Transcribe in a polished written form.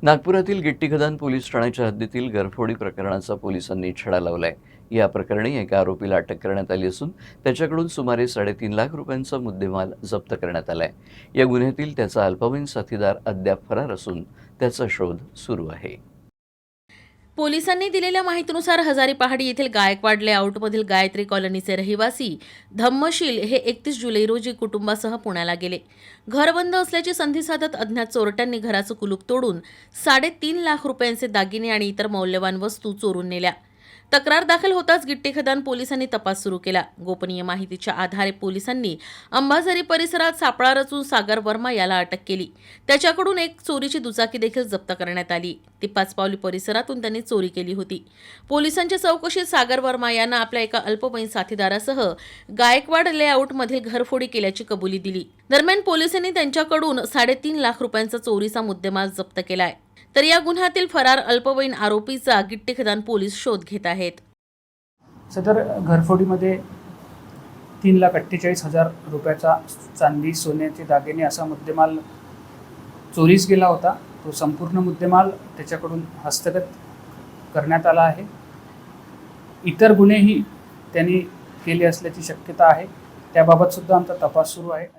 नागपुरातील गिट्टीखदान पोलीस ठाण्याच्या हद्दीतील घरफोडी प्रकरणाचा पोलिसांनी छडा लावलाय। या प्रकरणी एका आरोपीला अटक करण्यात आली असून त्याच्याकडून सुमारे 3.5 लाख रुपयांचा मुद्देमाल जप्त करण्यात आलाय। या गुन्ह्यातील त्याचा अल्पवयीन साथीदार अद्याप फरार असून त्याचा शोध सुरू आहे। पोलिसांनी दिलेल्या माहितीनुसार हजारी पहाडी येथील गायकवाड लेआउटमधील गायत्री कॉलनीचे रहिवासी धम्मशील हे 31 जुलै रोजी कुटुंबासह पुण्याला गेले। घर बंद असल्याची संधी साधत अज्ञात चोरट्यांनी घराचं कुलूप तोडून 3.5 लाख रुपयांचे दागिने आणि इतर मौल्यवान वस्तू चोरून नेल्या। तक्रार दाखल होताच गिट्टीखदान पोलिसांनी तपास सुरू केला। गोपनीय माहितीच्या आधारे पोलिसांनी अंबाझरी परिसरात सापळा रचून सागर वर्मा याला अटक केली। त्याच्याकडून एक चोरीची दुचाकी देखील जप्त करण्यात आली। ती पाचपावली परिसरातून त्यांनी चोरी केली होती। पोलिसांच्या चौकशीत सागर वर्मा यानं आपल्या एका अल्पवयीन साथीदारासह गायकवाड लेआउटमधील घरफोडी केल्याची कबुली दिली। दरम्यान पोलिसांनी त्यांच्याकडून 3.5 लाख रुपयांचा चोरीचा मुद्देमाल जप्त केलाय। तर या गुन्ह्यातील फरार अल्पवयीन आरोपीचा गिट्टीखदान पोलीस शोध घेत आहेत। सदर घरफोडीमध्ये 3,48,000 रुपयाचा चांदी, सोन्याचे दागिने असा मुद्देमाल चोरीस गेला होता। तो संपूर्ण मुद्देमाल त्याच्याकडून हस्तगत करण्यात आला आहे। इतर गुन्हेही त्यांनी केले असल्याची शक्यता आहे। त्याबाबत सुद्धा आमचा तपास सुरू आहे।